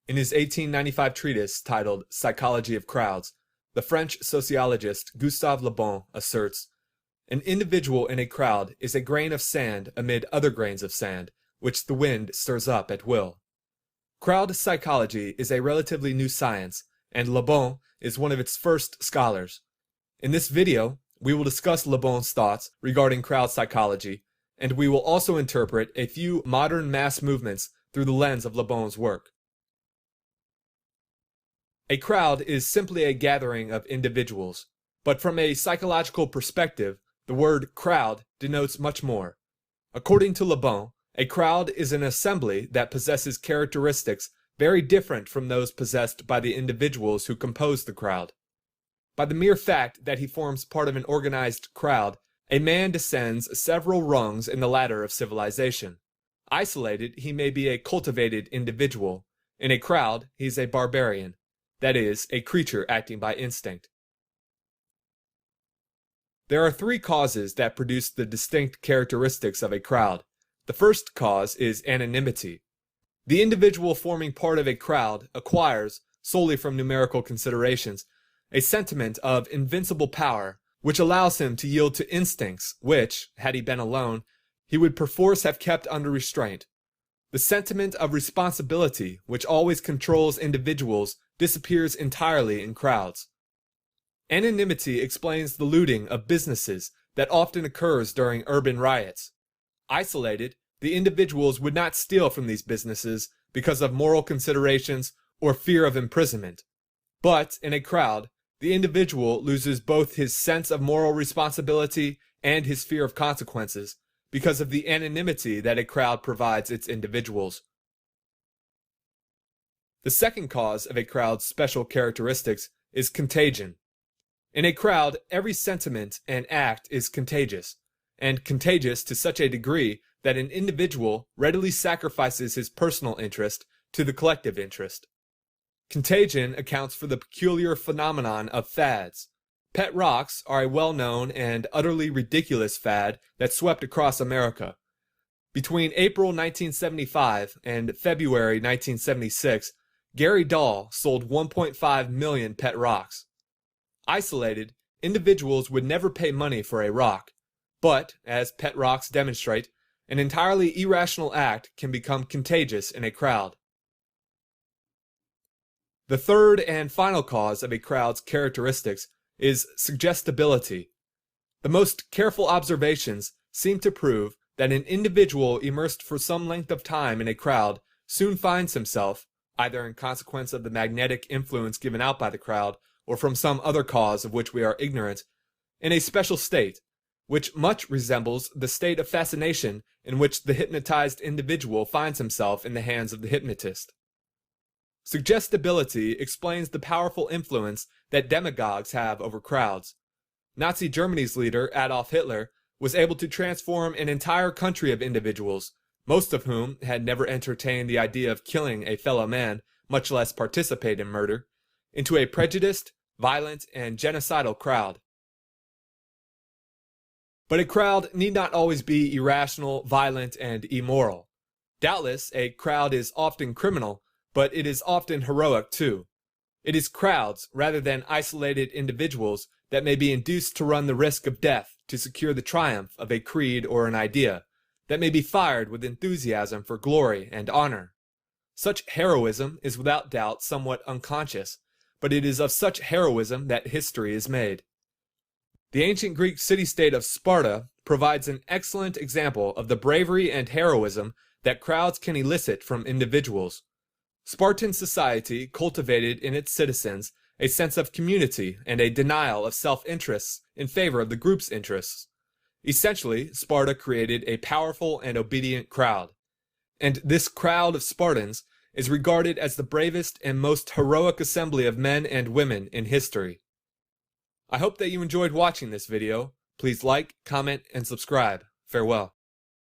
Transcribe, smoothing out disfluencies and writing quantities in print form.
In his 1895 treatise titled Psychology of Crowds, the French sociologist Gustave Le Bon asserts, "An individual in a crowd is a grain of sand amid other grains of sand, which the wind stirs up at will." Crowd psychology is a relatively new science, and Le Bon is one of its first scholars. In this video, we will discuss Le Bon's thoughts regarding crowd psychology, and we will also interpret a few modern mass movements through the lens of Le Bon's work. A crowd is simply a gathering of individuals, but from a psychological perspective, the word crowd denotes much more. According to Le Bon, a crowd is an assembly that possesses characteristics very different from those possessed by the individuals who compose the crowd. By the mere fact that he forms part of an organized crowd, a man descends several rungs in the ladder of civilization. Isolated, he may be a cultivated individual. In a crowd, he is a barbarian. That is, a creature acting by instinct. There are three causes that produce the distinct characteristics of a crowd. The first cause is anonymity. The individual forming part of a crowd acquires, solely from numerical considerations, a sentiment of invincible power, which allows him to yield to instincts which, had he been alone, he would perforce have kept under restraint. The sentiment of responsibility, which always controls individuals, disappears entirely in crowds. Anonymity explains the looting of businesses that often occurs during urban riots. Isolated, the individuals would not steal from these businesses because of moral considerations or fear of imprisonment. But in a crowd, the individual loses both his sense of moral responsibility and his fear of consequences because of the anonymity that a crowd provides its individuals. The second cause of a crowd's special characteristics is contagion. In a crowd, every sentiment and act is contagious, and contagious to such a degree that an individual readily sacrifices his personal interest to the collective interest. Contagion accounts for the peculiar phenomenon of fads. Pet rocks are a well-known and utterly ridiculous fad that swept across America. Between April 1975 and February 1976, Gary Dahl sold 1.5 million pet rocks. Isolated, individuals would never pay money for a rock, but, as pet rocks demonstrate, an entirely irrational act can become contagious in a crowd. The third and final cause of a crowd's characteristics is suggestibility. The most careful observations seem to prove that an individual immersed for some length of time in a crowd soon finds himself, either in consequence of the magnetic influence given out by the crowd or from some other cause of which we are ignorant, in a special state, which much resembles the state of fascination in which the hypnotized individual finds himself in the hands of the hypnotist. Suggestibility explains the powerful influence that demagogues have over crowds. Nazi Germany's leader, Adolf Hitler, was able to transform an entire country of individuals, most of whom had never entertained the idea of killing a fellow man, much less participate in murder, into a prejudiced, violent, and genocidal crowd. But a crowd need not always be irrational, violent, and immoral. Doubtless, a crowd is often criminal, but it is often heroic too. It is crowds, rather than isolated individuals, that may be induced to run the risk of death to secure the triumph of a creed or an idea, that may be fired with enthusiasm for glory and honor. Such heroism is without doubt somewhat unconscious, but it is of such heroism that history is made. The ancient Greek city-state of Sparta provides an excellent example of the bravery and heroism that crowds can elicit from individuals. Spartan society cultivated in its citizens a sense of community and a denial of self-interests in favor of the group's interests. Essentially, Sparta created a powerful and obedient crowd, and this crowd of Spartans is regarded as the bravest and most heroic assembly of men and women in history. I hope that you enjoyed watching this video. Please like, comment, and subscribe. Farewell.